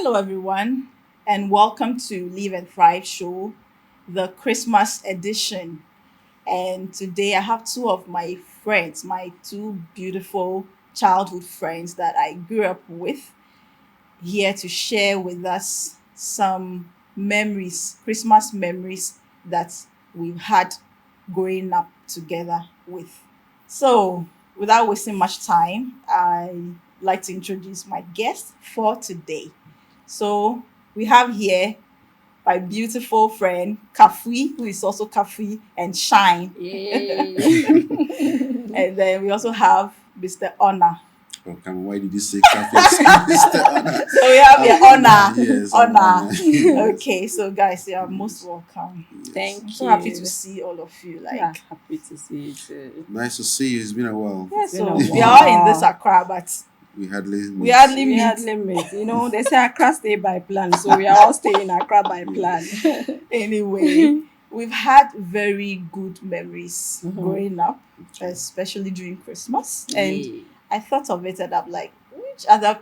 Hello, everyone, and welcome to Live and Thrive Show, the Christmas edition. And today I have two of my friends, my two beautiful childhood friends that I grew up with, here to share with us some memories, Christmas memories that we've had growing up together with. So, without wasting much time, I like to introduce my guest for today. So we have here my beautiful friend Kafui, who is also Kafui and Shine. Yay. And then we also have Mr. Honor. Oh, come on, why did you say Cafe? Mr. Honor? So we have your Honor. Yes, I'm Honor. Honor. Yes. Okay, so guys, you are most welcome. Thank I'm you. so happy to see all of you. Yeah, Like, happy to see you too. Nice to see you. It's been a while. yeah, It's been so a we are all in this while. Accra, but We hardly we meet. hardly We meet. had limits. They say Accra stay by plan, so we are all staying in Accra by plan. Anyway, we've had very good memories Mhm. growing up, especially during Christmas. And Yay. I thought of it and I'm like, which other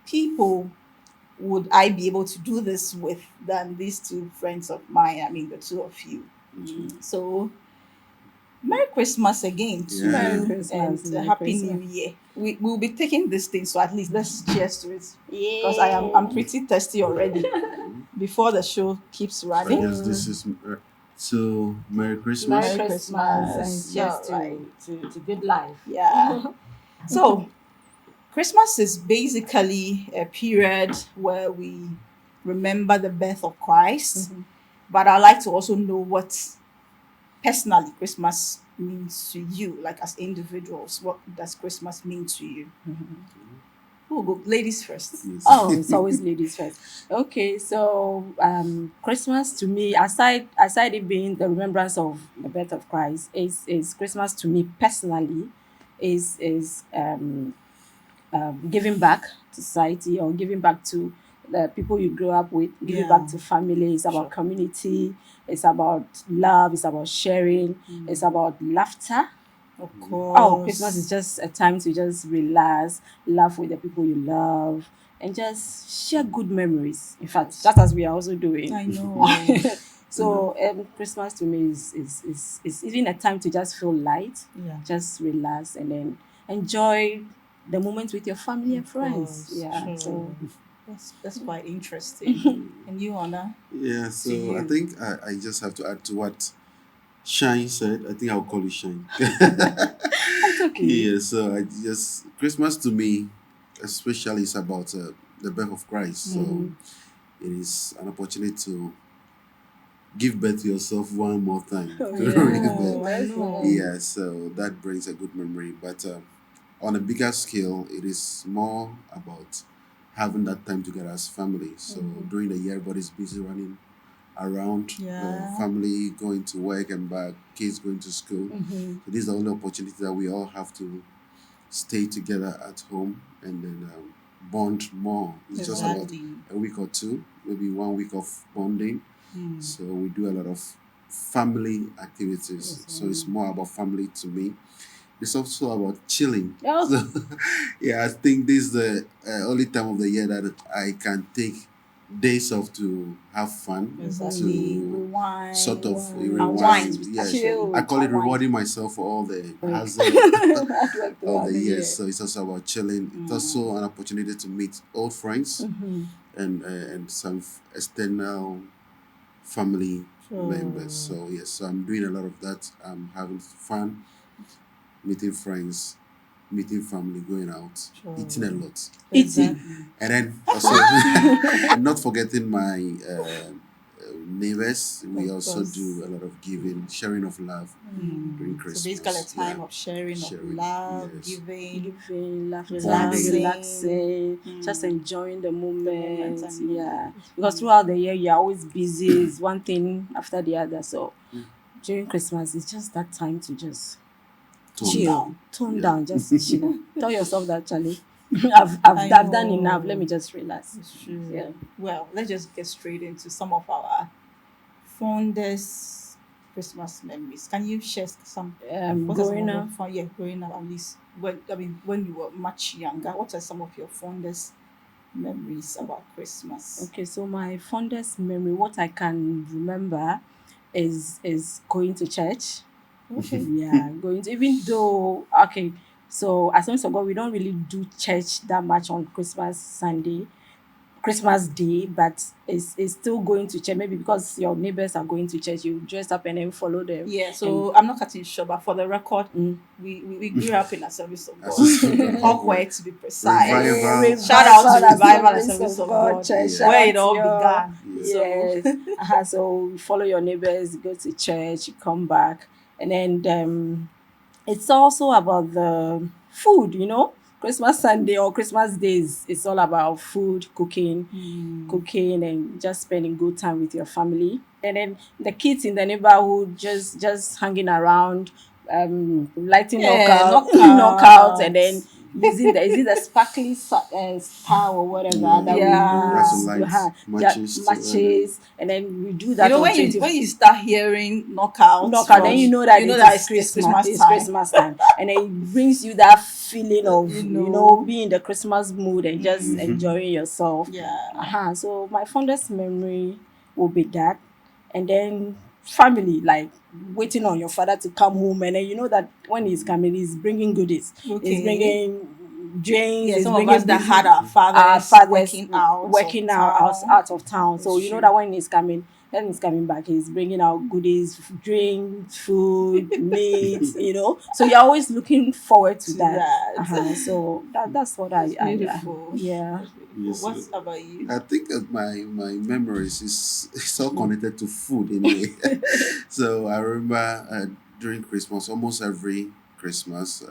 people would I be able to do this with than these two friends of mine? I mean, the two of you. So, Merry Christmas again to Yeah. Merry you Christmas. and Merry Happy Christmas. New Year. We'll be taking this thing, so at least let's cheers to it because Yay. I'm pretty thirsty already. Before the show keeps I running. guess this is so. Merry Christmas. Merry Merry Christmas Christmas. and cheers Alright. to good life. Yeah. So Christmas is basically a period where we remember the birth of Christ, Mhm. but I like to also know what personally Christmas means to you, like as individuals. What does Christmas mean to you? Who will go? Ladies first. Yes. Oh, it's always ladies first. Okay, so Christmas to me, aside it being the remembrance of the birth of Christ, is Christmas to me personally, is giving back to society or giving back to the people you grew up with, giving Yeah. back to family. It's about Sure. community. It's about love. It's about sharing. It's about laughter. Of Oh, course. Christmas is just a time to just relax, laugh with the people you love, and just share good memories. In fact, that's as we are also doing. I know. So Christmas to me is even a time to just feel light, Yeah. just relax, and then enjoy the moment with your family and Of friends. course, Yeah. sure. So That's quite interesting. And you, Anna? Yeah. So you. I think I just have to add to what Shine said. I think I'll call it Shine. it's okay. Yeah. So I just Christmas to me, especially, is about the birth of Christ. So it is an opportunity to give birth to yourself one more time. Oh, To yeah. ring the Oh, bell. I That's know. nice. Yeah, so that brings a good memory. But on a bigger scale, it is more about having that time together as family. So during the year, everybody's busy running around, Yeah. family going to work and back, kids going to school. Mhm. So this is the only opportunity that we all have to stay together at home and then bond more. It's just about Exactly. a week or two, maybe 1 week of bonding. Mm. So we do a lot of family activities. So it's more about family to me. It's also about chilling. Oh. So, yeah, I think this is the only time of the year that I can take days off to have fun. Exactly. To Rewind. sort of Unwind. rewind. Unwind. Yes. Chill. I call it Unwind. rewarding myself for all the hassle Hard work of throughout the the year. year. So it's also about chilling. It's also an opportunity to meet old friends and some external family members. So yes, so I'm doing a lot of that. I'm having fun, meeting friends, meeting family, going out, eating a lot, Eating. and then also not forgetting my neighbors. We Of also course. do a lot of giving, sharing of love during So Christmas. basically a time Yeah. of sharing, of Sharing, love, yes. giving. Giving, laughter, Relaxing. relaxing, just enjoying the moment. and- Yeah. Because throughout the year, you're always busy. It's one thing after the other. So during Christmas, it's just that time to just Tone chill, down. tone Yeah. down, just chill. Tell yourself that, Charlie. I I've done know. enough. Let me just relax. It's true. Yeah. Well, let's just get straight into some of our fondest Christmas memories. Can you share some? What are some Growing of your up, growing up at least. When you were much younger, what are some of your fondest memories about Christmas. Okay, so my fondest memory, what I can remember, is going to church. Okay. Yeah, going to, even though, okay, so as long as God, we don't really do church that much on Christmas Day, but it's still going to church. Maybe because your neighbors are going to church, you dress up and then follow them. Yeah, And so I'm not cutting you short, but for the record, mm, we grew up in a service of God. Assistant of Hawkware God. to be precise. Revival. Shout out to Revival and Assemblies Service of God God, church. Yeah. Shout where out it all to your- began. Yeah. So Yes. So you follow your neighbors, go to church, you come back, and then it's also about the food, Christmas Sunday or Christmas days, it's all about food, cooking and just spending good time with your family. And then the kids in the neighborhood just hanging around, lighting yeah, knockouts, and then knockouts. using the is it the sparkly star or whatever Yeah. that Yeah. Has we some use. lights, matches, too, Matches, and then we do You that know, on when 20 you start hearing knockouts, knockout, then you know that it's Christmas it's time. Christmas time, and then it brings you that feeling of You know. being in the Christmas mood and just enjoying yourself. Yeah. So my fondest memory will be that, and then family, like waiting on your father to come home, and then you know that when he's coming, he's bringing goodies, Okay. he's bringing drinks, Yeah, he's some of bringing us that business- had our fathers, working out of town. So you know It's that when he's coming back, he's bringing out goodies, drinks, food, meat. So you're always looking forward to to that. that. So that's what It's I beautiful. yeah. It's beautiful. Yes, What sir. about you? I think that my memories is it's all connected to food anyway. So I remember during Christmas, almost every Christmas,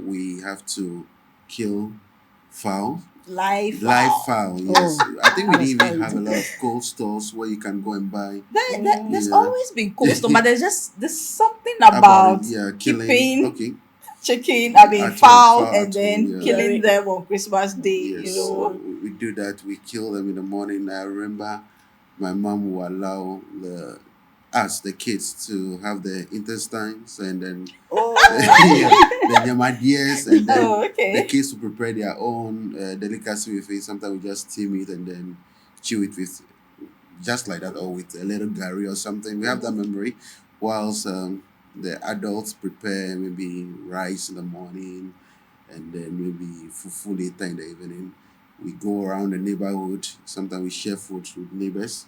we have to kill fowl, Life. live fowl. Yes, Oh, I think we that was didn't even quite have a lot of cold stores where you can go and buy There's Yeah. always been coastal, but there's something about about it. Yeah, killing. keeping Okay. chicken, At fowl, home, and at then home, yeah. killing them on Christmas Day. Yes, so we do that. We kill them in the morning. I remember my mom will allow the kids to have the intestines and then Oh, yeah, the yamadias and then oh, the okay. kids will prepare their own delicacy with it. Sometimes we just steam it and then chew it with just like that or with a little curry or something. We have that memory. Whilst the adults prepare maybe rice in the morning and then maybe fufu later in the evening. We go around the neighborhood. Sometimes we share food with neighbors.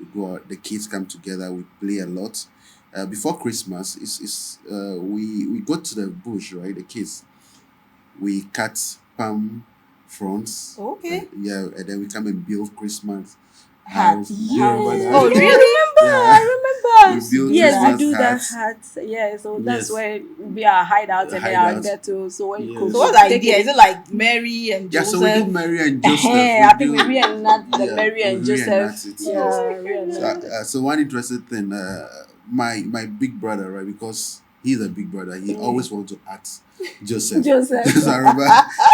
We go out, the kids come together, we play a lot. Before Christmas, we go to the bush, right? The kids, we cut palm fronds. Okay. Yeah, and then we come and build Christmas Hats. house. You remember that? Oh, really? Yeah. I remember. We build Yes, we Christmas do that hats. hat. Yeah, so that's Yes. where we are hideout and then our Hideout. ghetto. So when you Yes. cook, So what's the take idea? it- Is it like Mary and Yeah, Joseph? so we do Mary and Joseph. I think we reenact the yeah, Mary and we Joseph. reenact it. Yeah, Yes. reenact. So one interesting thing, my big brother, right? Because he's a big brother, he always wants to act Joseph. Joseph. So I remember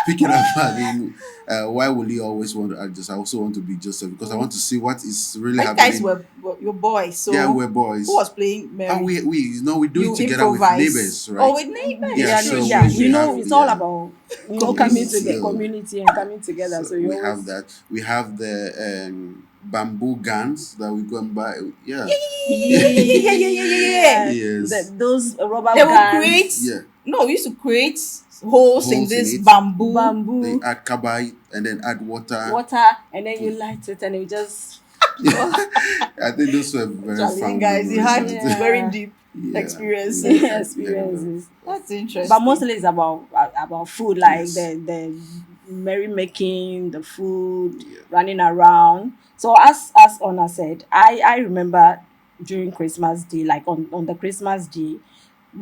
picking up again. Why will he always want to act Joseph? I also want to be Joseph because I want to see what is really You happening. guys were your boys, so yeah, we're boys. who was playing Mary? And we do You it together improvise. with neighbors, right? Oh, with neighbors. Yeah, True, so yeah. we have- It's all yeah. about coming Community. to the community and coming together. So you we always have that. We have the bamboo guns that we go and buy. Yeah. Yeah. Yes. Those rubber They will guns, create. Yeah. No, we used to create holes in Holes in this it. bamboo. They bamboo, add carbide and then add water. water, and then you light it and you just I think those were very Charlie, fun. you guys, you had memories. Yeah. very deep Yeah. experiences. experiences. That's interesting. But mostly it's about food, like Yes. the merry making, the food, Yeah. running around. So as Honor said, I remember during Christmas Day, like on the Christmas Day,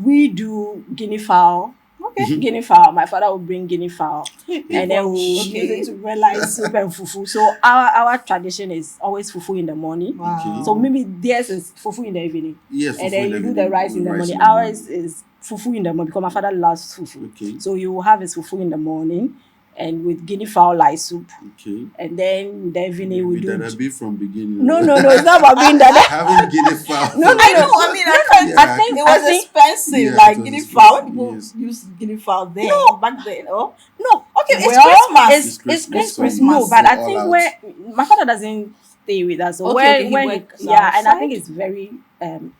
we do guinea fowl. Okay. Guinea fowl. My father would bring guinea fowl, and then we'll Okay. use it to realize soup and fufu. So our tradition is always fufu in the morning. Wow. So maybe theirs is fufu in the evening, Yes. and fufu then in you the do the evening, rice in the rice morning. Ours is fufu in the morning because my father loves fufu. Okay. So you will have his fufu in the morning, and with guinea fowl like soup, Okay. and then in the evening we Maybe do. that a bit from beginning. No, it's not about being that. Having guinea fowl. No, I know. I mean, I can't. Yeah. I think It was I think expensive, Yeah, like it was guinea fowl. When expensive, people yes. use guinea fowl then, No. back then. Oh, no. Okay, it's Well, Christmas. It's no, Christmas. but Go I all think out. where my father doesn't stay with us, so Okay, okay, he when he, works yeah, and I think outside. it's very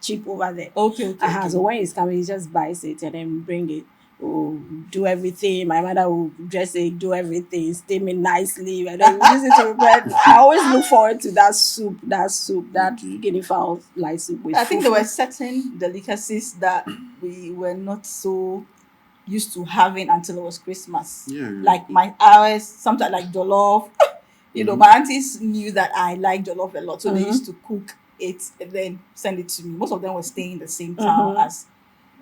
cheap over there. Okay, okay, okay. So when he's coming, he just buys it and then bring it. We'll do everything. My mother will dress it, do everything, steam it nicely, and then we use it to prepare. I always look forward to that Okay. guinea fowl like soup with I think there were fufu. certain delicacies that we were not so used to having until it was Christmas. Yeah. Like my ours, sometimes like jollof. Mhm. My aunties knew that I like jollof a lot, so they Mhm. used to cook it and then send it to me. Most of them were staying in the same town Mhm. as,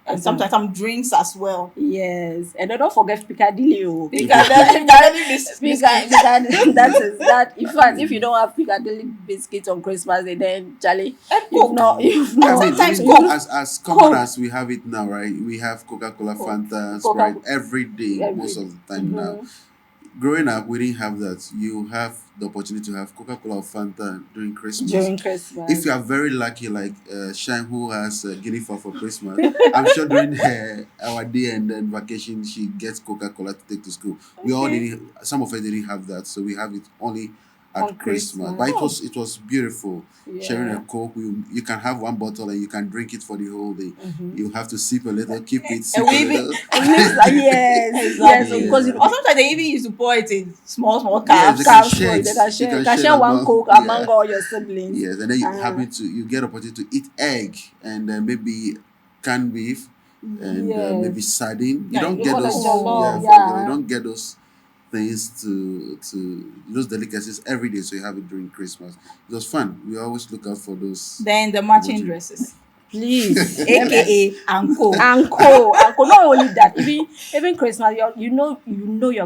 and As well. sometimes some drinks as well. Yes, and then don't forget Piccadilly. Oh. Piccadilly biscuits. That. In fact, if you don't have Piccadilly biscuits on Christmas Day, then Charlie, And you've Coke. not, you've I not. mean, Sometimes You, Coke. as common Coke. as we have it now, right? We have Coca-Cola, Coke. Fanta, Coca- Sprite every day, most every. of the time now. Mhm. Growing up, we didn't have that. You have the opportunity to have Coca-Cola or Fanta during Christmas. During If Christmas. you are very lucky, like Shine, who has guinea fowl for Christmas, I'm sure during our day and then vacation, she gets Coca-Cola to take to school. We all Okay. didn't. Some of us didn't have that, so we have it only On at Christmas. Christmas. But it was beautiful. Sharing a Yeah. Coke, you can have one bottle and you can drink it for the whole day. Mhm. You have to sip a little, keep it, sip And a we even little. At least, yes, yes. So exactly. because Yeah. Or sometimes they even used to pour it in small Yes, they cups. can cows for share you, it. they can You share. can You can share share one among, Coke yeah. among all your siblings. Yes, and then you Uh, get opportunity to eat egg and maybe canned beef and maybe yes. sardine. You Yeah, don't You get call it those. jollof, Yeah, you yeah. don't get those things to those delicacies every day. So you have it during Christmas. It was fun. We always look out for those. then the matching opportunities. dresses, Please, let me. aka anko. Uncle. Not only that, even Christmas, you're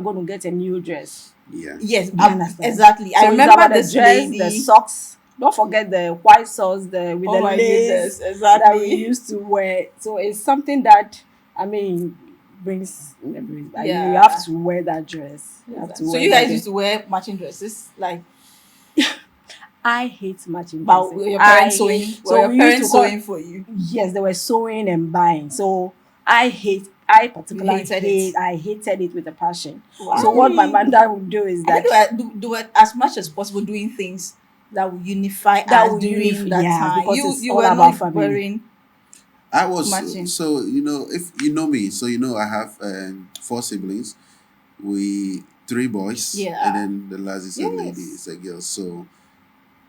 going to get a new dress. Yeah. Yes, Do you understand? exactly. I So it's remember about the this dress, the lady. socks. Don't forget the white socks, the with Oh the my lace goodness, that we exactly. used to wear. So it's something that I mean brings memories. You Yeah. have to wear that dress. You have to So wear you that guys dress. used to wear matching dresses, like, I hate matching but dresses. were your I parents sewing? hate. Were So your we used to parents call. sewing for you? Yes, they were sewing and buying. So I particularly hated it. I hated it with a passion. Why? So what my mother would do is I that think they were as much as possible doing things that will unify that us would during that yeah, time. because You it's you all were about not family. wearing I was matching. so if you know me, so I have four siblings. We three boys, Yeah. and then the last is a lady, Yes. it's a girl. So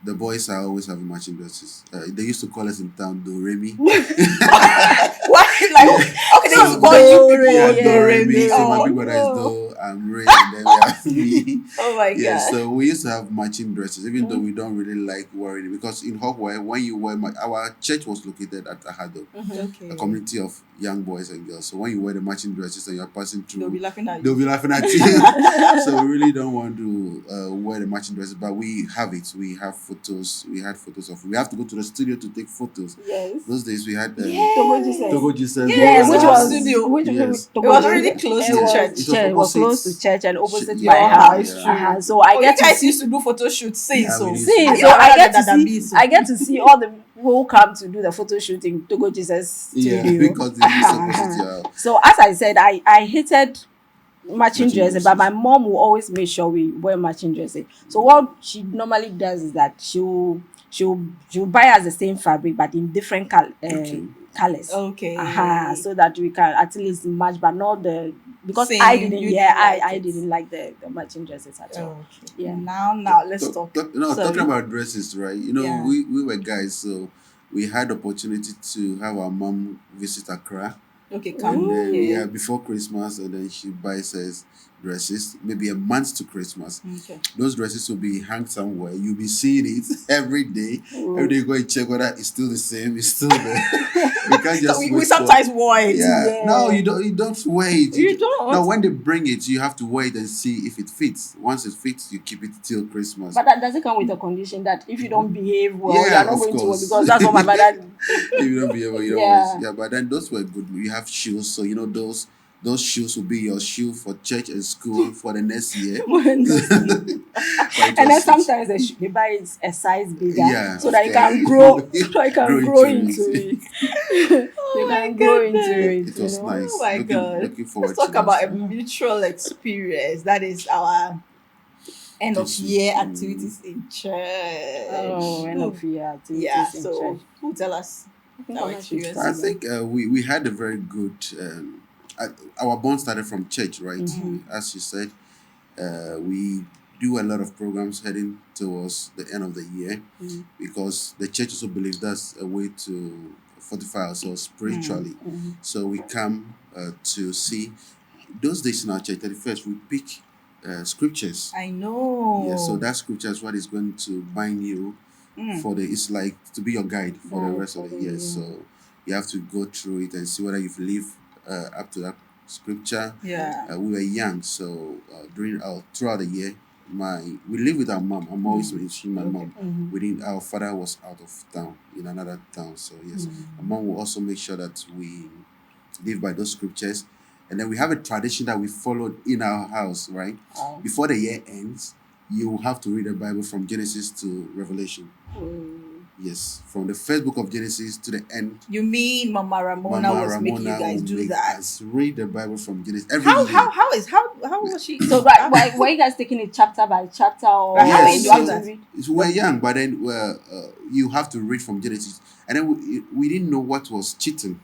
the boys are always having matching dresses. They used to call us in town Do Remy. Why? Like, okay, they used to So call you Do, people yeah, yeah, Do Do Remy. Remy. So my Oh big brother is no. Do, I'm Ray, and then we have me. Oh my Yeah, god. so we used to have matching dresses, even though we don't really like wearing it because in Hawkeye, when you wear our church was located at Ahado, Okay. a community of young boys and girls. So when you wear the matching dresses and you're passing They'll be through, laughing at they'll you. be laughing at you. So we really don't want to wear the matching dresses, but we have it. We have photos. We had photos of. We have to go to the studio to take photos. Yes. Those days we had Togo Jesus. Togo Jesus. Yes, Which we have was studio. Yes. Togo It was Jesus. really close It to was church. It was close to opposite church and opposite sh- my Your house. house, true. So I Oh, get you to guys see. used to do photo shoots, see, Yeah, so we used See, to. so I get to see. see all the people who come to do the photo shoot in Togo Jesus Yeah, studio. because they used to opposite your house. So as I said, I hated matching Matching dresses, but dresses. my mom will always make sure we wear matching dresses. So what she normally does is that she'll buy us the same fabric but in different Okay. colors. Okay. So that we can at least match, but not the because Same, I didn't. you Yeah, didn't like I it. didn't like the matching dresses at all. Okay. Yeah. Now let's talk. Talking Sorry. about dresses, right? Yeah. We were guys, so we had the opportunity to have our mom visit Accra. Okay, And come. then, Okay. yeah, before Christmas, and then she buys us dresses, maybe a month to Christmas. Okay. Those dresses will be hung somewhere. You'll be seeing it every day. Mm. Every day you go and check whether it's still the same, it's still there. You can't So just we wait sometimes wore it. yeah. Yeah. No, you don't wait. You don't. No, when they bring it, you have to wait and see if it fits. Once it fits, you keep it till Christmas. But that doesn't come with a condition that if you don't behave well, Yeah, you're not of going to work course. because that's what my mother. If you don't be able, you don't Yeah. wait. Yeah, but then those were good. We have shoes, so those those shoes will be your shoe for church and school for the next year. And But it then was sometimes they buy it a size bigger yeah, so of that you can course. grow, so that you can Grow grow into into it. it. Oh You my can grow into goodness. it, It you was know. Oh nice. my Looking god. looking Let's forward to talk that about a stuff. mutual experience. That is our end of This is year activities in Oh, church. end of year Yeah, activities in so church. who tell us I think our Mama should I start. experiences? think we had a very good. Uh, our bond started from church, right? As you said, we do a lot of programs heading towards the end of the year because the church also believes that's a way to fortify ourselves spiritually. So we come to see those days in our church. 31st, we pick scriptures. I know. Yeah, so that scripture is what is going to bind you for the. It's like to be your guide for the Guide rest for of the the year. year. So you have to go through it and see whether you've lived up to that scripture. Yeah. We were young, so throughout the year, we live with our mom. I'm always mentioning my mom. Our father was out of town in another town, so yes, my mom will also make sure that we live by those scriptures. And then we have a tradition that we followed in our house, right? Before the year ends, you have to read the Bible from Genesis to Revelation. Yes, from the first book of Genesis to the end. You mean Mama Ramona Mama was making you Ramona guys will do make that? us read the Bible from Genesis every How year. how was she? So right, why were you guys taking it chapter by chapter, or But how how are do you you doing have to that? read? So we're young, but then you have to read from Genesis, and then we didn't know what was cheating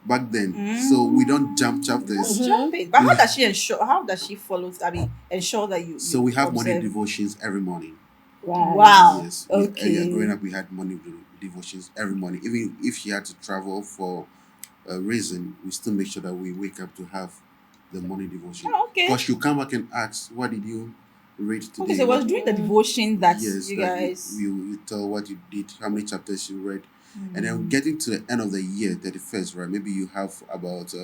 back then, so we don't jump chapters. Jump it. But how does she ensure? How does she follow? I mean, ensure that you. So you we have morning observe? devotions every morning. Right. Wow. Yes. Okay. Growing up, we had morning devotions every morning. Even if she had to travel for a reason, we still make sure that we wake up to have the morning devotion. Oh, okay. Because she'll come back and ask, "What did you read today?" Okay, so it was during the devotion that Yes, you that guys. you tell what you did, how many chapters you read, and then getting to the end of the year, 31st, right? Maybe you have about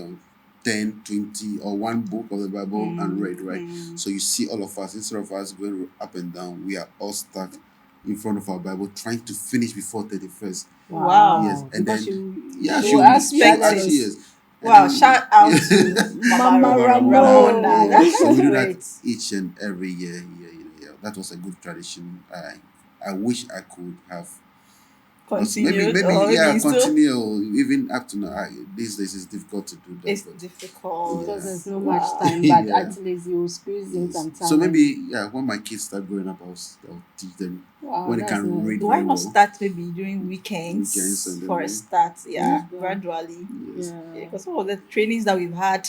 10, 20, or one book of the Bible unread, right? So you see all of us, instead of us going up and down, we are all stuck in front of our Bible trying to finish before 31st. Wow. Yes, and Because then she she will will ask you ask others. you, yes. And Wow! then- Shout out to Mama Mama Ramona. Ramona. That's so we do great. that each and every year. Yeah. That was a good tradition. I wish I could have Continued maybe or yeah, maybe still. continue even up to now. These days it's difficult to do that. It's but- difficult. because there's no Wow. much time, but Yeah. at least you will squeeze in Yes. some time. So maybe when my kids start growing up, I'll teach them Wow, when they that's can nice. read. Do I very not well. start maybe during weekends, Weekends and then for a we- start? Yeah, Yeah. gradually. Yes. Yeah. Because some of the trainings that we've had,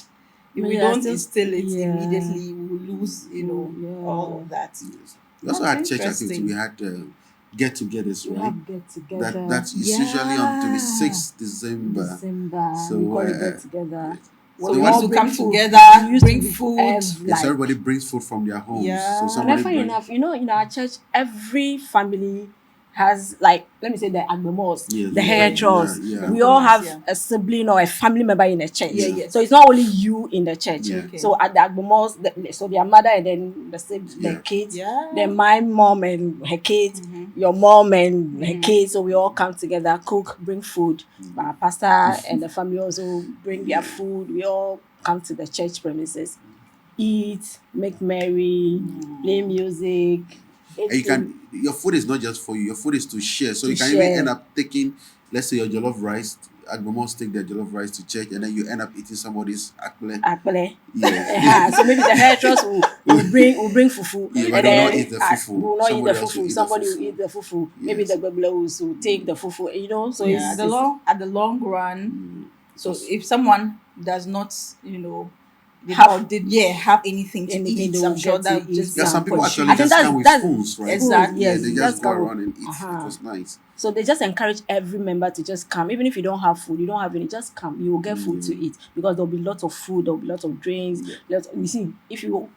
if we Yeah, don't still- instill it yeah. immediately, we will lose, Yeah. all of that. Yes. We also That's had church activity. interesting. We had get-togethers, We right? have get together. That's usually on 26th December. December. So, we call it get together. So we we all used to bring come food. together, We used to bring be food. Yes, like, everybody brings food from their homes. Yeah. So And somebody and funny brings. enough, in our church, every family has, like, let me say, the Agbemos, Yes, the yeah, Heretros. yeah. We all have Yeah. a sibling or a family member in the church. Yeah, yes. So it's not only you in the church. Yeah. Okay. So at the Agbemos, so their mother and then the Yeah. kids, Yeah. then my mom and her kids, your mom and her kids. So we all come together, cook, bring food. Our pastor and the family also bring their food. We all come to the church premises, eat, make merry, play music. And you can. Your food is not just for you. Your food is to share. So To you can share. even end up taking, let's say, your jollof rice. Agbomos take their jollof rice to church, and then you end up eating somebody's akple. Akpele. Yeah. So maybe the hairdressers will bring fufu. Yeah, but and they will then not eat the fufu. we will not eat the Somebody else will fufu. eat the Somebody fufu. will eat the fufu. Maybe Yes. the Gbegblewus will take the fufu. So Yeah, it's, at the long run. So Yes. if someone does not, have anything to Anything eat, they I'm will sure get to that eat. just Yeah, some people contribute. actually I think just come with that's- spoons, right? Exactly. Yeah, Yes, they that's just go how- around and eat. Uh-huh. It was nice. So they just encourage every member to just come. Even if you don't have food, you don't have any, just come. You will get food to eat because there'll be lots of food, there'll be lots of drinks. You see,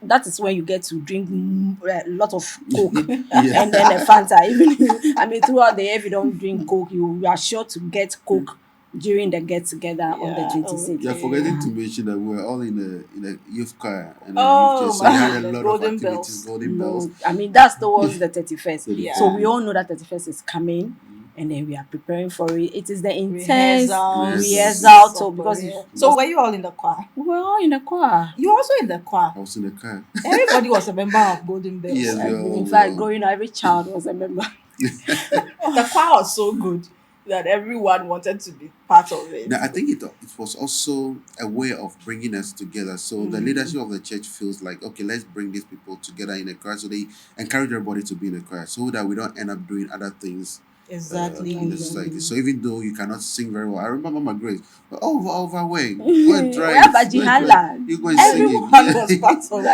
that is when you get to drink a lot of Coke Yeah. and then a Fanta. Even throughout the year, if you don't drink Coke, you are sure to get Coke during the get together on the Yeah. 26th. You're forgetting to mention that we were all in a youth choir and Oh, youth church, so my we had a goodness, lot golden of activities, bells. golden bells. No, that's towards the 31st. Yeah. So we all know that 31st is coming. and then we are preparing for it. It is the intense Rehearsals, rehearsal too, because so were you all in the choir? we were all in the choir. You were also in the choir. I was in the car. Everybody was a member of Golden Bells. Yes, we And all. in we fact, all- growing up, every child was a member. The choir was so good that everyone wanted to be part of it. Now, I think it was also a way of bringing us together. So the leadership of the church feels like, okay, let's bring these people together in a choir. So they encourage everybody to be in a choir so that we don't end up doing other things Exactly. in the society. So even though you cannot sing very well, I remember Mama Grace, but over way, go and try Where it. Bajihala? You go and sing Everyone it. was part of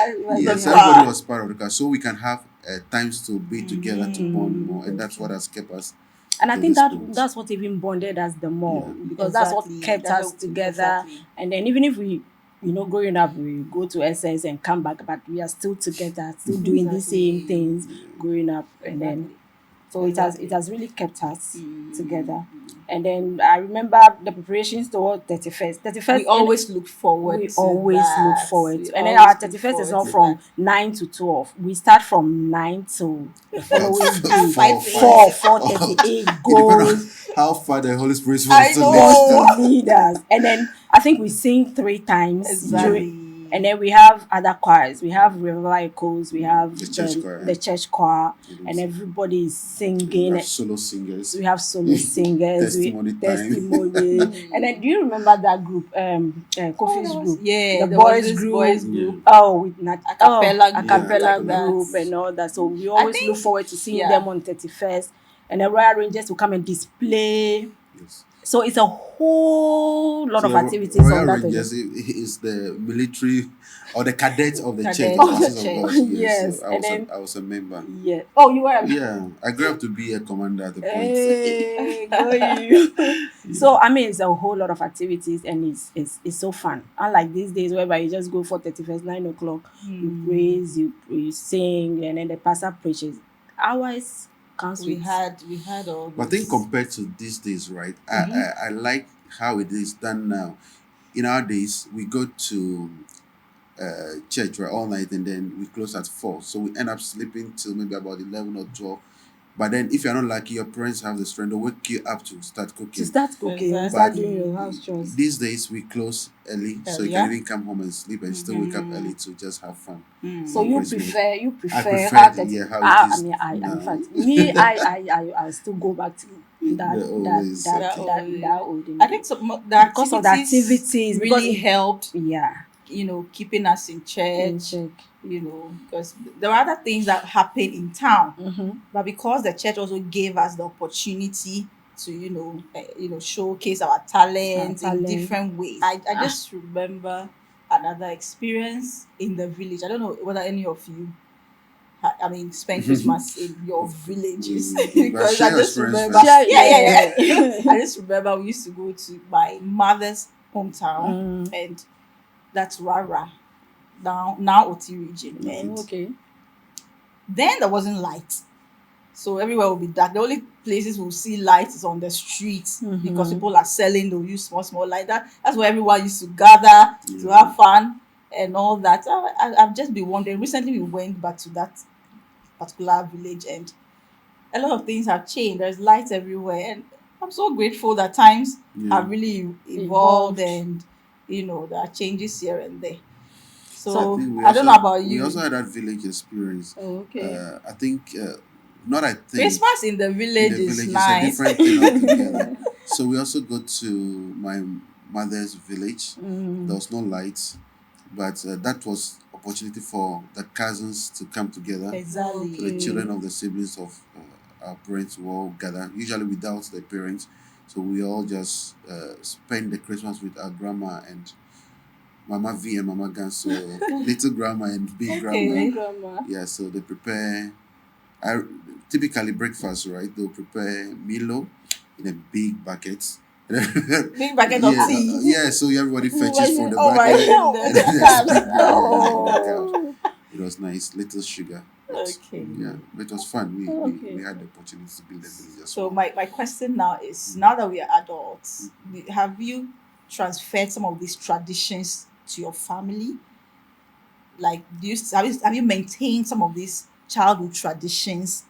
Yes, the everybody choir. was part of the choir. So we can have times to be together to bond more. And that's what has kept us. And I to think this that point. that's what even bonded us the more, Yeah. because that's what Exactly. kept That's us what- together. exactly. And then even if we, growing up, we go to SS and come back, but we are still together, still doing the Exactly. same things growing up. And then Exactly. so Exactly. it has really kept us Mm. together. And then I remember the preparations toward 31st. 31st, We always look forward we to always that. look forward We to. And then always our look 31st is forward not to from that. 9 to 12. We start from 9 till the following day. 5 4, a.m. 4:38 It depends goes. on how far the Holy Spirit I wants to know. lead. Want to lead us. And then I think we sing 3 times Exactly. and then we have other choirs. We have River Echoes, we have The church choir. the church choir, It and is. everybody is We singing. have solo singers. We have solo singers, Testimony time. testimony. And then do you remember that group, Kofi's Oh, group? yeah, The there was boys this group. boys group. Oh, with A cappella a group cappella like that. group and all that. So we always think- look forward to seeing yeah. them on 31st. And the Royal Rangers will come and display. Yes. So it's a whole lot So of the activities Royal on that. Rangers is the military or the cadets of the Cadets church. of the Forces of church. God. Yes. Yes, So and then- I was a member. Yeah. Oh, you were. Yeah. I grew up to be a commander at the point. Hey, go you. So I mean, it's a whole lot of activities, and it's so fun. Unlike these days, whereby you just go for 31st 9 o'clock, you praise, you sing, and then the pastor preaches. Ours comes We with had all. But I think this. compared to these days, right? Mm-hmm. I like how it is done now. In our days, we go to church right all night and then we close at 4. So we end up sleeping till maybe about 11 or 12. But then if you're not lucky, your parents have the strength to wake you up to start cooking. to start cooking, Exactly. start doing your house chores. These days we close early, so you Earlier. can even come home and sleep and still wake up early to just have fun. So on you Christmas. prefer prefer how it, that yeah, how it I is mean I in now. fact me I still go back to that The always, that okay. that old I think so, the because of the activities, because really helped. yeah, Keeping us in in church. check. Because there were other things that happened in town. Mm-hmm. But because the church also gave us the opportunity to, showcase our talents in talent. different ways. I just remember another experience in the village. I don't know whether any of you, spend Christmas in your villages. Because I share just experience remember, first. yeah. I just remember we used to go to my mother's hometown, and that's Rara, now Oti region. And Okay. then there wasn't light. So everywhere will be dark. The only places we'll see light is on the streets because people are selling, they'll use small light. That's where everyone used to gather to have fun and all that. I've just been wondering. Recently we went back to that particular village and a lot of things have changed. There's lights everywhere. And I'm so grateful that times have really evolved and there are changes here and there. So think we I don't also- know about you. We also had that village experience. Oh, okay. I think, not I think. Christmas in the in village the is village nice. is a different thing altogether. So we also go to my mother's village. There was no lights, but that was opportunity for the cousins to come together. Exactly. So the children of the siblings of our parents will all gather, usually without their parents. So we all just spend the Christmas with our grandma and Mama V and Mama Gan. So little grandma and big grandma. Okay. Grandma. Yeah, so they prepare. Typically breakfast, right? They'll prepare Milo in a big bucket. Big bucket of tea. Yeah, so everybody fetches from the Oh my bucket. goodness. Oh. It was nice, little sugar. Okay. Yeah, but it was fun. Okay. We had the opportunity to be in the village as So well. my question now is, now that we are adults, have you transferred some of these traditions to your family? Like, have you maintained some of these childhood traditions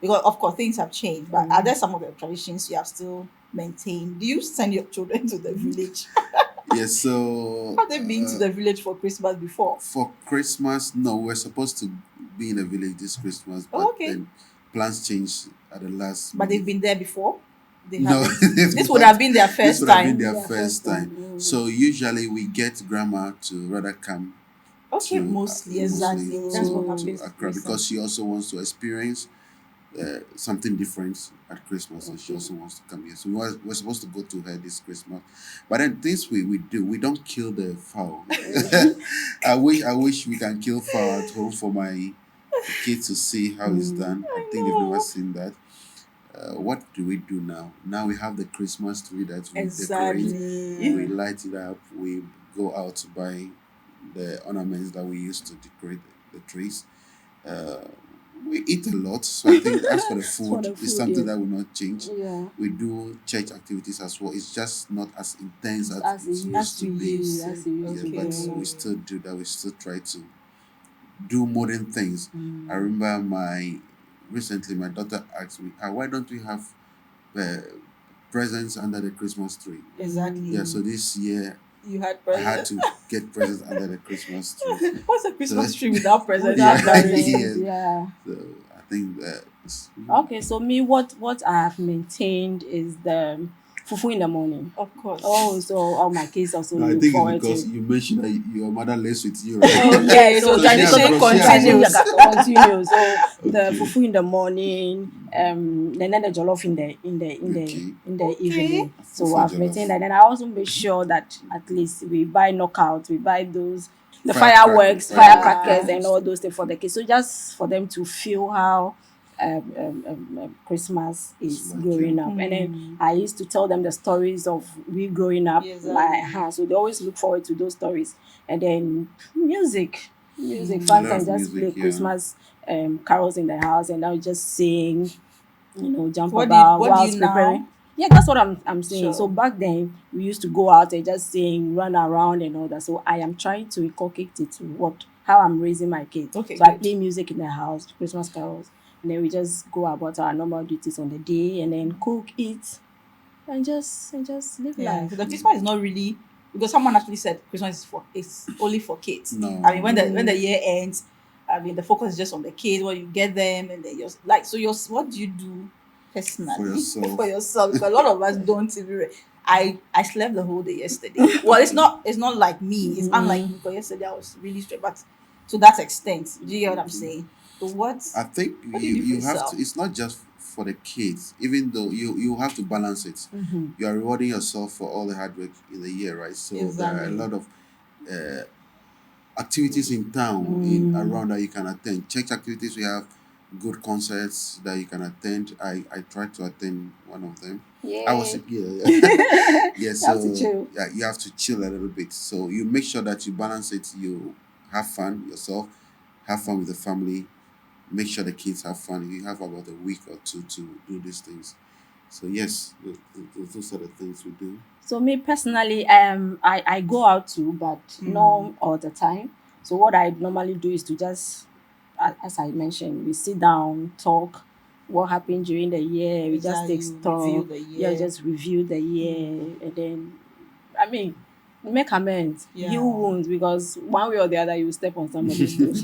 Because of course things have changed, but are there some of the traditions you have still maintained? Do you send your children to the village? Yes, so Have they been to the village for Christmas before? for Christmas, no, we're supposed to be in a village this Christmas, Oh, but okay. then plans changed at the last But they've minute. been there before? They No, haven't. they've This would not. have been their This first would have been time. their Yeah, first first time. time. So usually we get grandma to rather come Okay, to mostly, mostly exactly. That's what to happens. Accra because she also wants to experience something different at Christmas, and she also wants to come here. So we're supposed to go to her this Christmas, but then this we do. We don't kill the fowl. I wish we can kill fowl at home for my kids to see how it's done. I think they've never know. seen that. What do we do now? Now we have the Christmas tree that we decorate, we Exactly. light it up, we go out to buy the ornaments that we use to decorate the trees. Uh, we eat a lot, so I think as for the For food, the it's food, something yeah. that will not change. Yeah. We do church activities as well. It's just not as intense as As it it used used to to be. be, as it used Yeah, to but be. we still do that. We still try to do modern things. I remember recently my daughter asked me, why don't we have uh, presents under the Christmas tree? Exactly. Yeah, so this year You had I had presents. to get presents under the Christmas tree. What's a Christmas tree without presents? Yeah, That's very yes. Yeah. So I think that. Okay, so me, what I have maintained is the fufu in the morning. Of course. Oh, so all my kids also No, I look think it's forward because to. you mentioned that your mother lives with you, right? Okay, so So she has tradition brought- she has continues. brought- Continue. So the Okay. fufu in the morning, then the jollof Okay. in the Okay. evening. So Fufu I've jollof. maintained that. Then I also make sure that at least we buy knockout, we buy those the Firecrackers. fireworks, Yeah. firecrackers, and all those things for the kids. So just for them to feel how Christmas is Like growing it. up. And then I used to tell them the stories of we growing up. Exactly. So they always look forward to those stories. And then music. I Fun love can just music, play yeah. Christmas carols in the house, and I'll just sing, jump What do you about what do whilst you preparing. now? Yeah, that's what I'm saying. Sure. So back then we used to go out and just sing, run around and all that. So I am trying to inculcate it to how I'm raising my kids. Okay, So I good. play music in the house, Christmas carols, and then we just go about our normal duties on the day and then cook, eat, and just live Yeah. life. So the Christmas is not really, because someone actually said Christmas is it's only for kids. No. I mean, when the year ends, I mean the focus is just on the kids. When you get them, and then you're like, so what do you do personally For yourself. for yourself? Because a lot of us don't even. I slept the whole day yesterday. Well, it's not like me. It's unlike me because yesterday I was really stressed. But to that extent, do you get what I'm saying? So I think what do you do for you have yourself? to. It's not just for the kids. Even though you have to balance it. You are rewarding yourself for all the hard work in the year, right? So there are a Exactly. lot of activities in town in around that you can attend. Church activities, we have good concerts that you can attend. I tried to attend one of them. I was yeah. Yeah, You so have to chill. yeah, you have to chill a little bit. So you make sure that you balance it. You have fun yourself, have fun with the family. Make sure the kids have fun. You have about a week or two to do these things. So yes, those are the things we do. So me personally, I go out too, but not all the time. So what I normally do is to just, as I mentioned, we sit down, talk, what happened during the year. We just Exactly, take you stock. review the Yeah, year. just review the year, and then, I mean, make amends, Yeah. heal wounds, because one way or the other you step on somebody's toes.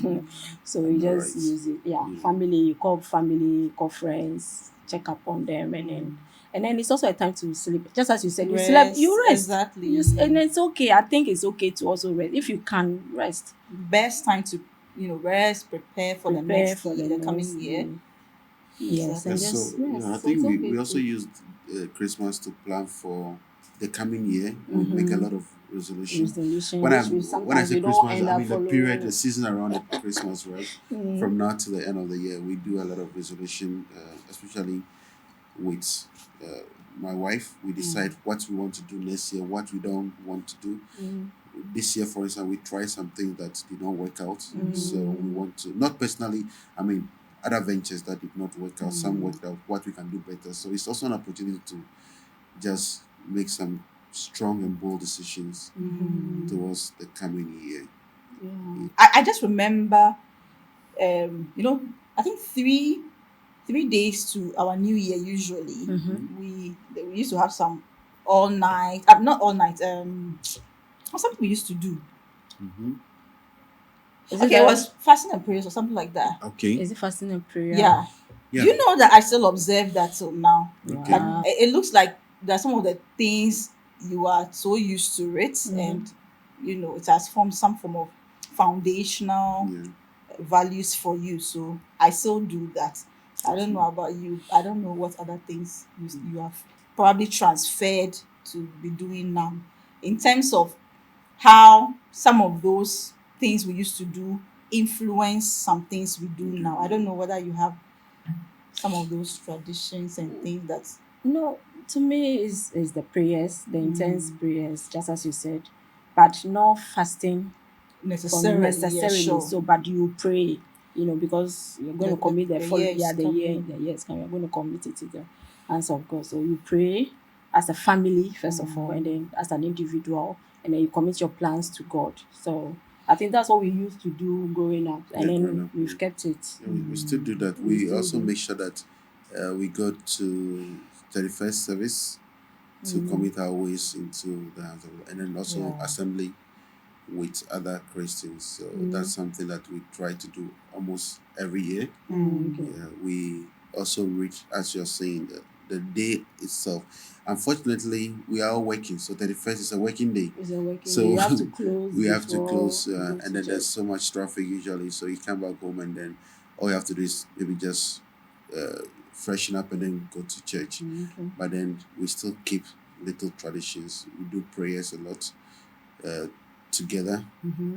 So you You're just right. use it. Yeah, Yeah. family, call friends, check up on them, and then it's also a time to sleep. Just as you said, you slept, you rest. Exactly. And it's okay. I think it's okay to also rest if you can rest. Best time to rest, prepare for the Prepare next for year, the the coming next year. year. Yes, and Yes, Exactly. just so rest. I So think it's we, okay we also to. used Christmas to plan for the coming year. We make a lot of resolution. Resolution, When I which we when I sometimes say we don't Christmas, end I up mean the period, following. the season around the Christmas, right? From now to the end of the year, we do a lot of resolution, especially with my wife. We decide what we want to do next year, what we don't want to do. This year, for instance, we tried something that did not work out. So we want to, not personally, I mean, other ventures that did not work out, some worked out, what we can do better. So it's also an opportunity to just make some strong and bold decisions towards the coming year. Yeah. I just remember, I think 3 days to our new year usually. Mm-hmm. We used to have some all night, not all night, something we used to do. Mm-hmm. Is it Okay, it the was fasting and prayers or something like that. Okay. is it fasting and prayer? Yeah. Do Yeah. you know that I still observe that till now? Okay. Like Wow. it looks like there are some of the things you are so used to it, Mm-hmm. and it has formed some form of foundational Yeah. values for you. So I still do that. I don't know about you. I don't know what other things you have probably transferred to be doing now in terms of how some of those things we used to do influence some things we do now. I don't know whether you have some of those traditions and things that No, to me is the prayers, the intense prayers, just as you said, but not fasting for me necessarily, yeah, necessarily. sure. So, but you pray, because you're going The, to the, commit the the follow, year yeah, is coming. the years coming. You're going to commit it to the hands of God. So you pray as a family first of all, and then as an individual, and then you commit your plans to God. So I think that's what we used to do growing up, and Yeah, growing then up. Yeah. we've kept it. Yeah, we still do that. We We still also do. make sure that we go to 31st service to Mm. commit our ways into the hands of God, and then also Yeah. assembly with other Christians. So that's something that we try to do almost every year. Okay. Yeah, we also reach, as you're saying, the day itself. Unfortunately, we are all working, so 31st is a working day. It's a working day. So You have to close we have to before close, you go and to then church. there's so much traffic usually. So you come back home, and then all you have to do is maybe just freshen up and then go to church. Okay. But then we still keep little traditions. We do prayers a lot uh, together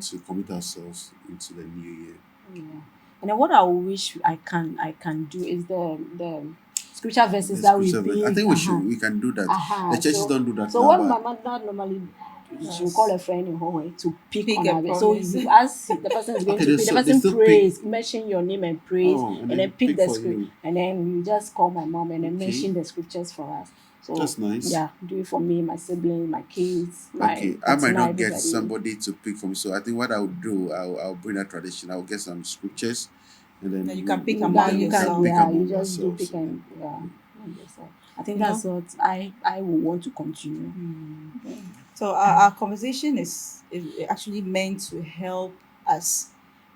to commit ourselves into the new year. Yeah. And then what I wish I can do is the scripture verses The that we scripture verse. I pick. think we can do that. The churches So don't do that so now, what my but mother normally she will Yes. call a friend in home to pick Pick on a her verse. So promise. you ask the person is going okay, to pick, the they person still pick. prays, mention your name and praise, Oh, and and then then pick pick the for script, you. and then you just call my mom and then Okay, mention the scriptures for us. So that's nice. yeah, do it for me, my siblings, my kids, my Okay, I might partner, not get everybody. somebody to pick for me, so I think what I would do, I'll bring a tradition. I'll get some scriptures, and then That you can pick That among you we can can, yourself. pick yeah, you among just do ourselves. pick and yeah, and yourself. I think You that's know, what I will want to continue. Yeah. so our conversation is actually meant to help us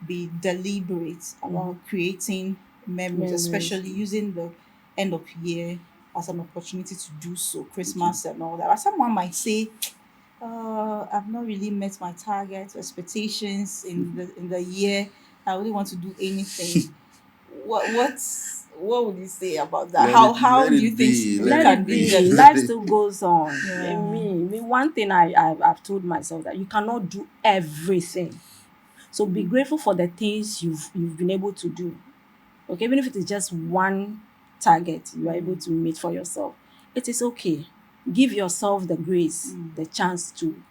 be deliberate about creating memories, Memories. especially using the end of year as an opportunity to do so, Okay. Christmas and all that. But someone might say, I've not really met my targets or expectations in the year. I really want to do anything. What would you say about that? How Let do you it think be, we let Let it can it be be, be. let Life deliberate? it. still goes on. And Yeah. me, one thing I've told myself that you cannot do everything. So be grateful for the things you've been able to do. Okay, even if it is just one target you are able to meet for yourself, it is okay. Give yourself the grace, the chance to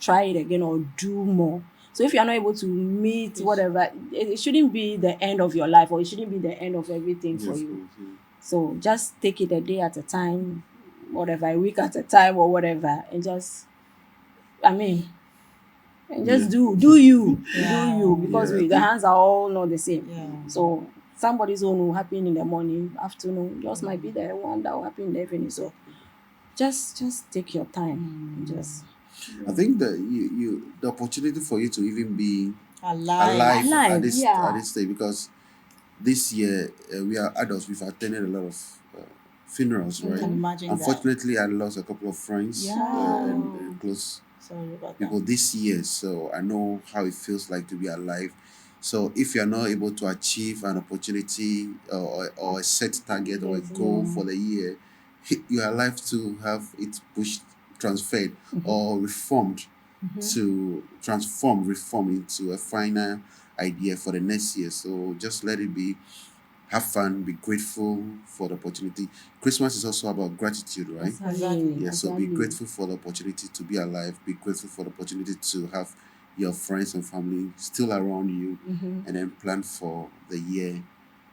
try it again or do more. So if you are not able to meet Yes. whatever, it shouldn't be the end of your life, or it shouldn't be the end of everything Yeah, for of you. course, yeah. So just take it a day at a time, whatever, a week at a time or whatever, and just, I mean, and Yeah. just do you, Yeah. because Yeah, I the think hands are all not the same. Yeah. So somebody's own will happen in the morning, afternoon, yours might be the one that will happen in the evening. So just take your time and just I think that the opportunity for you to even be Alive. alive alive, at yeah. this stage, because this year we are adults. We've attended a lot of funerals, You right? can imagine that. Unfortunately, I lost a couple of friends Yeah. and close Sorry about that. people this year, so I know how it feels like to be alive. So if you are not able to achieve an opportunity or a set target or a Yes, goal yeah. for the year, you are alive to have it pushed, transferred, or reformed to reform into a final idea for the next year. So just let it be. Have fun, be grateful for the opportunity. Christmas is also about gratitude, right? Exactly, Yeah, so be exactly. grateful for the opportunity to be alive. Be grateful for the opportunity to have your friends and family still around you, and then plan for the year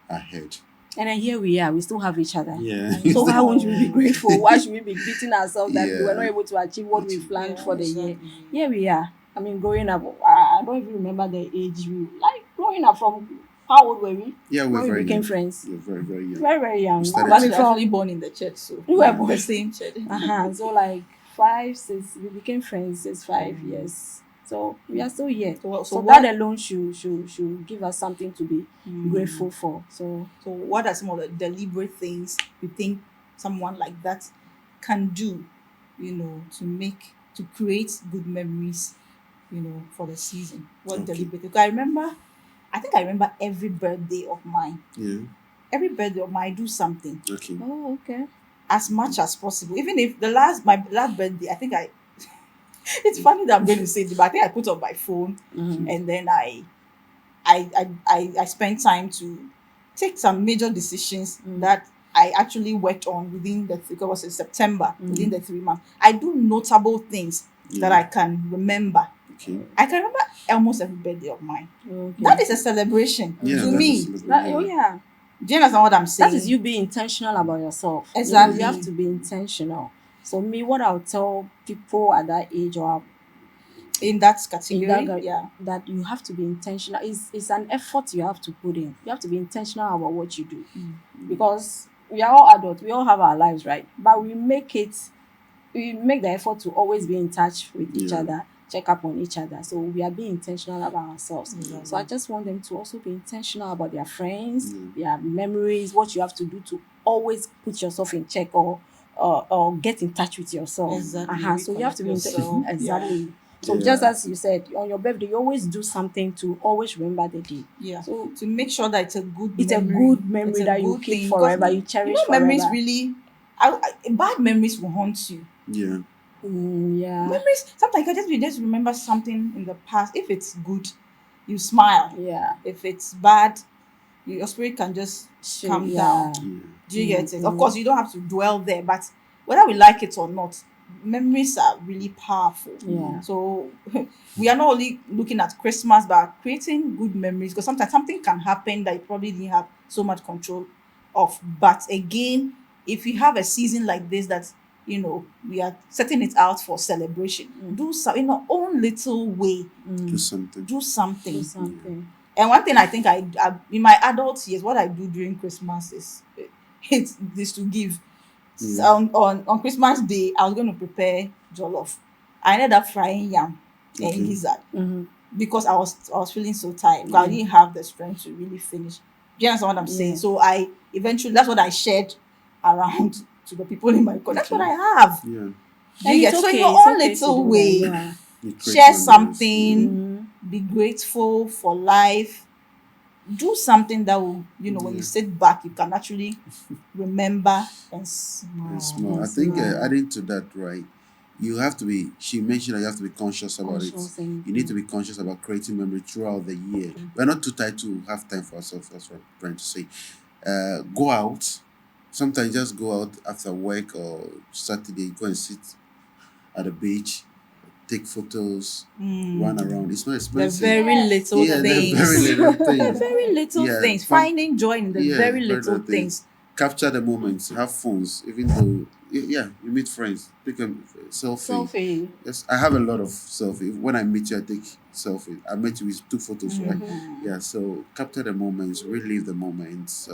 ahead. And then here we are, we still have each other. Yeah. So why won't we be Oh. grateful? Why should we be beating ourselves that we were not Yeah. able to achieve what we planned Yeah, for the year? exactly. Here we are. I mean, growing up, I don't even remember the age we like growing up from. How old were we Yeah, we're when we very became young. friends? We're very, very young. Very, very We young. All of started. us Maybe were actually from born in the church, so we were the born. same church. So like 5, 6, we became friends since 5 years. So we are still here. So So that what? alone should give us something to be grateful for. So So what are some of the deliberate things you think someone like that can do, to create good memories, for the season? What Okay. deliberate? Because I think I remember every birthday of mine. Yeah. Every birthday of mine, I do something Okay. oh okay. as much as possible. Even if my last birthday, I think I. It's funny that I'm going to say this, but I think I put up my phone Mm. and then I spent time to take some major decisions that I actually worked on within because it was in September, within the 3 months. I do notable things that Yeah. I can remember. Okay. I can remember almost every birthday of mine. That Okay. is a celebration Yeah, to that's a me. That, oh celebration. yeah. Do you understand what I'm That is saying? you being intentional about yourself. You have Exactly. to be intentional. So me, what I'll tell people at that age or In that in that category, yeah. that you have to be intentional. It's an effort you have to put in. You have to be intentional about what you do because we are all adults. We all have our lives, right? But we make the effort to always be in touch with each Yeah. other, check up on each other. So we are being intentional about ourselves. Exactly. So I just want them to also be intentional about their friends, Yeah. their memories, what you have to do to always put yourself in check or get in touch with yourself. Exactly. So you have to be Yourself. exactly. So just Yeah. as you said, on your birthday, you always do something to always remember the day. Yeah. So To make sure that it's a good it's a memory. good It's memory a that you good keep thing because forever, you cherish memories forever. really, bad memories will haunt you. Yeah. Yeah. Memories sometimes you just remember something in the past. If it's good, you smile. Yeah. If it's bad, your spirit can just Sure. calm down. Yeah. Yeah. Do you get it? Of Mm. course, you don't have to dwell there, but whether we like it or not, memories are really powerful. Yeah. So we are not only looking at Christmas, but creating good memories because sometimes something can happen that you probably didn't have so much control of. But again, if you have a season like this that we are setting it out for celebration, do so in your own little way. Do something. Do Do something. something. And one thing I think I in my adult years, what I do during Christmas is it's this to give. So Yeah. on Christmas Day, I was going to prepare jollof. I ended up frying yam and Okay. gizzard Mm-hmm. because I was feeling so tired. Because I Yeah. didn't have the strength to really finish. Do you understand what I'm saying? Yeah. So I eventually that's what I shared around to the people in my court. That's what Okay. I have. Yeah. Do And you it's get so in okay. your It's own okay to little do that. way? Yeah. You create Share memories. Yeah. something, be grateful for life, do something that will, when you Yeah. sit back, you can actually remember and And smile. small. I And think smile. adding to that, right? You have to be. She mentioned that you have to be conscious about it. Conscious and You need to be conscious about creating memory throughout the year. We're not too tight to have time for ourselves. That's what I'm trying to say. Go out. Sometimes just go out after work or Saturday. Go and sit at the beach, take photos, run around. It's not The expensive. very little Yeah, they're things. very little The things. very little Yeah, things. fun. Finding joy in the Yeah, very little things. Capture the moments. Have phones, even though yeah, you meet friends. Take a selfie. selfie. Yes, I have a lot of selfie. When I meet you, I take selfie. I met you with 2 photos, right? Yeah. So capture the moments, relive the moments.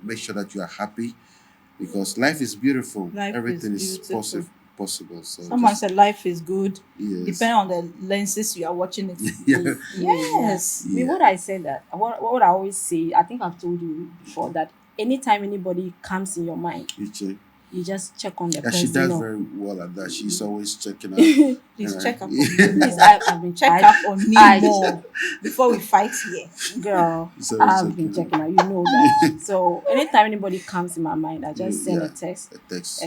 Make sure that you are happy because life is beautiful. Life Everything is is beautiful. possible. So Someone just said life is good, yes. depending on the lenses you are watching it Yeah. with. Yes. Me, Yeah. what I said that what I always say, I think I've told you before that anytime anybody comes in your mind, You check. you just check on the Yeah, she person. does No. very well at that. She's always checking out. Please Alright. check up on Yeah. me. Please, more. I've been Check I- up on me I- more before we fight here. girl. She's always I've been checking checking out. out. You know that. So anytime anybody comes in my mind, I just send Yeah. a text, A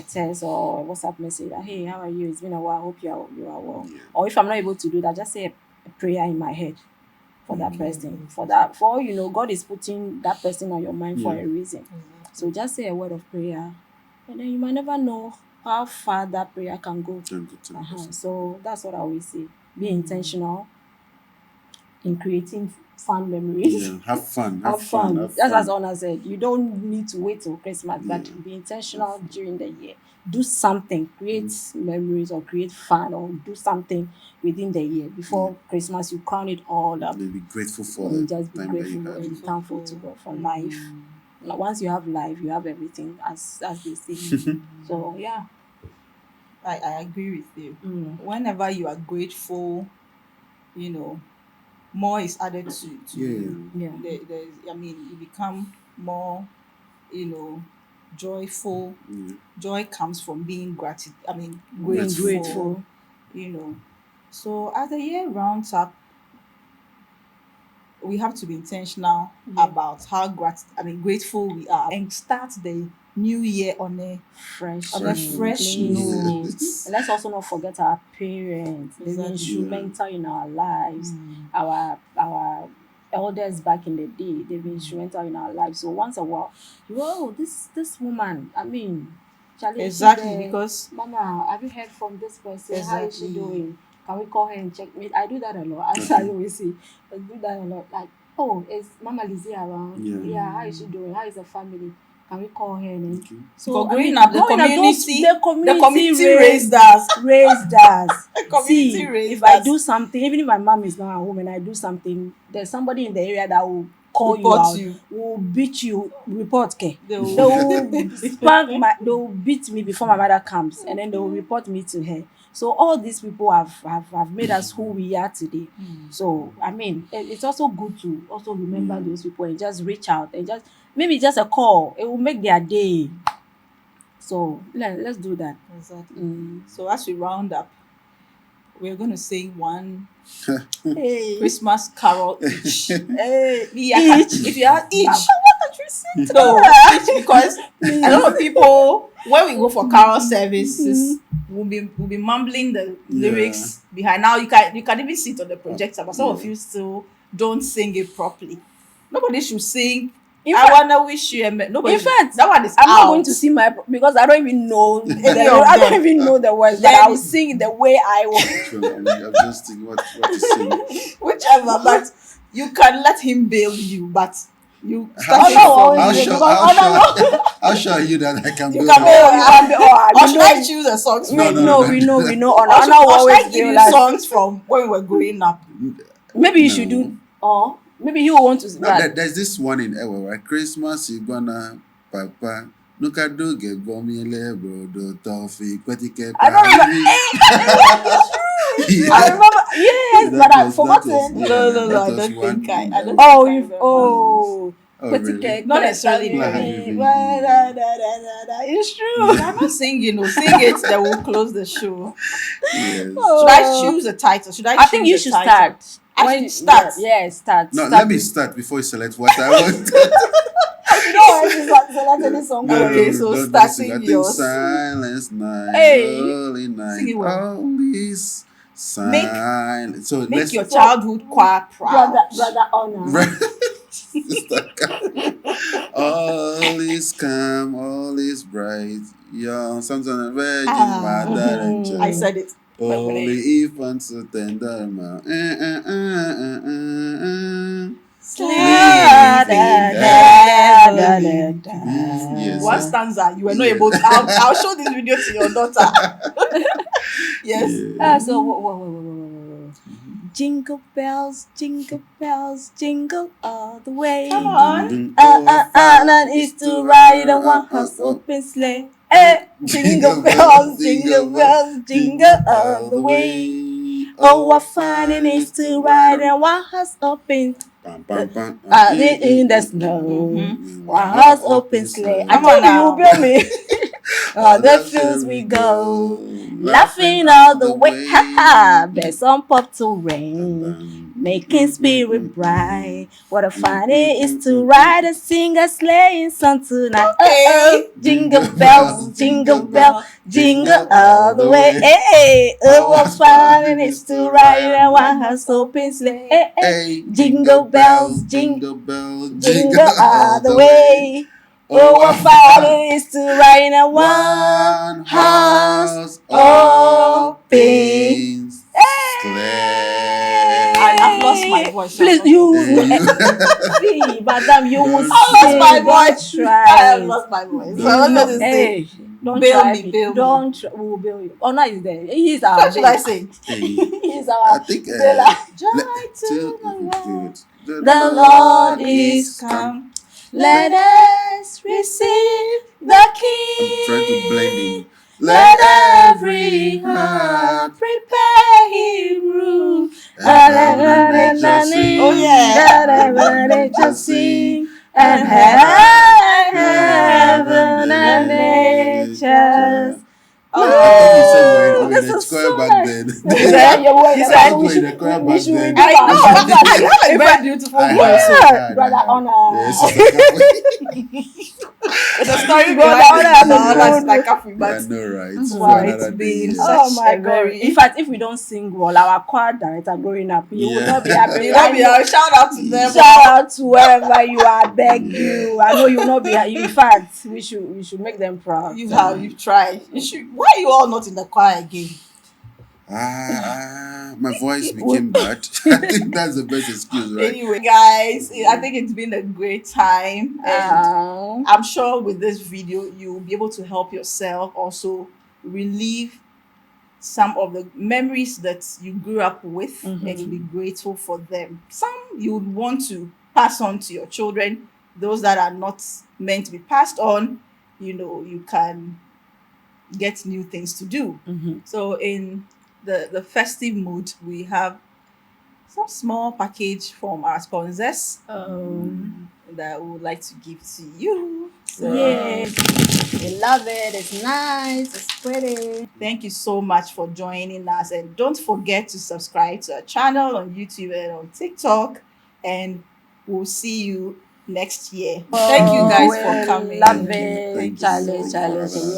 text. or a WhatsApp message that, hey, how are you? It's been a while. Hope you are well. Yeah. Or if I'm not able to do that, just say a prayer in my head for that person. For all you know, God is putting that person on your mind for Yeah. a reason. So just say a word of prayer, and then you might never know how far that prayer can go. Can go to the person. So that's what I always say. Be intentional in creating fun memories. Yeah, have fun, Have fun. have Just as fun. Anna said, you don't need to wait till Christmas, but Yeah. be intentional during the year. Do something, create memories or create fun or do something within the year before Christmas. You crown it all up Be grateful for and the just be time that you grateful have. and thankful to God for life. Now, once you have life, you have everything, as they say. So yeah. I agree with you. Mm. Whenever you are grateful, you know, more is added to Yeah. you. Yeah. There's, I mean, you become more, you know, joyful. Yeah. Joy comes from being Being Grateful. grateful. you know. So as the year rounds up, we have to be intentional Yeah. about how grateful we are and start the new year Fresh on a and fresh clean. note. And let's also not forget our parents, the Exactly. instrumental in our lives, our elders back in the day, they've been instrumental in our lives. So once a while, this woman, I mean, Charlie, she's Exactly, there. because Mama, have you heard from this person? How is she exactly. doing? Can we call her and check me? I do that a lot. As I always say, I do that a lot. Like, oh, is Mama Lizzie around? Yeah. Yeah, how is she doing? How is the family? Can we call her? And Okay. So growing up, the community raised raised us. raised us. The community See, raised if I us. do something, even if my mom is not at home and I do something, there's somebody in the area that will call you Report out, you. will beat you, report ke. They They will- will spank they will beat me before my mother comes, and then they will report me to her. So all these people have made us who we are today. So I mean, it's also good to also remember those people and just reach out and just maybe just a call. It will make their day. So let's do that. Exactly. So as we round up, we're going to sing one Hey. Christmas carol each. Hey. Each. If you have each. What No, each, because a lot of people, when we go for carol services, we'll be mumbling the lyrics behind. Now you can even see it on the projector, but some of you still don't sing it properly. Nobody should sing. In I fact- wanna wish you a nobody. In fact, that one is I'm out. not going to sing because I don't even know Any of I don't them. even know the words, but Then- I'll sing it the way I want. I'm just thinking what to sing. Whichever, but you can let him bail you, but you How start it no, from always how bail, sure, because how sure are you that I can You build can up? bail. You can be Or we should know I choose a song from No, you? no, we know Or Honor should will I always give bail you us. songs from when we were growing up? Maybe you No. should do or maybe you want to No, there's this one in Ewa, right? Christmas, you gonna papa. Nuka do get gomile bro do toffee kwetike I don't remember. I remember, yes, but I've forgotten. No, I don't think I don't Oh, think I you've remember. oh. Oh, really? Not necessarily Reliving. It's true. I'm not singing, no. Sing it, then we'll close the show. Yes. Should I choose a title? Should I I think you choose a should title? start. I should start. Yeah, start. No, Start let me with- start before you select what I want. You know what? Select any song. No, Okay, no, so don't start sing. I sing think yours. silence night, Hey. holy night, Sing it well. all is silent. So Make let's your childhood choir proud. Brother Honor. all is calm, all is bright. Young, something a virgin, mother and child. I said it. Holy infant, so tender, ma. Yes. One stanza, you were not able to. I'll show this video to your daughter. Yes. So whoa. Jingle bells, jingle all the way. Come on. And it's to ride on one horse open sleigh. Jingle bells, jingle all the way. Oh, what fun it is to ride on one horse open in the snow. One horse open sleigh. I Come on told you, now. you build me. On the fields we go, laughing all the way. Ha ha! There's some pop to rain, making spirit bright. What a fun it is to ride and sing a sleighing song tonight. Okay. Jingle bells, jingle all the way. Hey, oh, what fun it is to ride in a one horse open sleigh. Hey, jingle bells, jingle all the way. Oh, what fun it is to ride in a one horse open I have lost my voice. Please, I'm not- you Eh, see, madam, you will Don't I lost my sing. Don't voice. I try have it. lost my voice. So Don't I'm try going it. to say, Hey, don't bail try me, me. bail me. Don't try. We will bail you. Honor is there. He is our What should I bail. sing? eh, He is I our think bailer. let, Joy to the Lord. good. The The Lord Lord is is come. Let us receive the I'm trying to blend King. in. Let Let every every heart heart prepare Him room. and And heaven and heaven nature and Oh sing. nature, yeah. let Heaven heaven and and nature nature sing. sing. And And And heaven heaven and and nature. nature. I thought you said Oh, we're in This a is so choir back nice. then. You you said said, you were you the I said, thought we we were in should a choir we back should then. redeem I our know. shout out. You have a In very fact, beautiful voice. So brother Yes, honor. it's a couple. there's a story Brother behind honor it. has a No, that's good like way. Cafe, I but know, right? For wow, Mhm. it's another day, been yeah. Oh such my a God. In very. fact, if we don't sing well, our choir director growing up, you will Yeah. not be happy. You I know, we know. are shout out to them Shout all. out to wherever you are, I beg Yeah. you. I know you will not be. In fact, we should make them proud. You've tried. You should. Why are you all not in the choir again? My voice We- became bad. I think that's the best excuse, right? Anyway, guys, I think it's been a great time, and um, I'm sure with this video you'll be able to help yourself also relieve some of the memories that you grew up with, and you'll be grateful for them. Some you would want to pass on to your children. Those that are not meant to be passed on, you can get new things to do. So in the festive mood, we have some small package from our sponsors that we would like to give to you. So yeah, we love it. It's nice. It's pretty. thank you so much for joining us, and don't forget to subscribe to our channel on YouTube and on TikTok, and we'll see you next year. Thank you Oh, guys we for coming. love Thank you. it. Thank you. Thank you so Charlie, Thank you for Charlie. much. having us.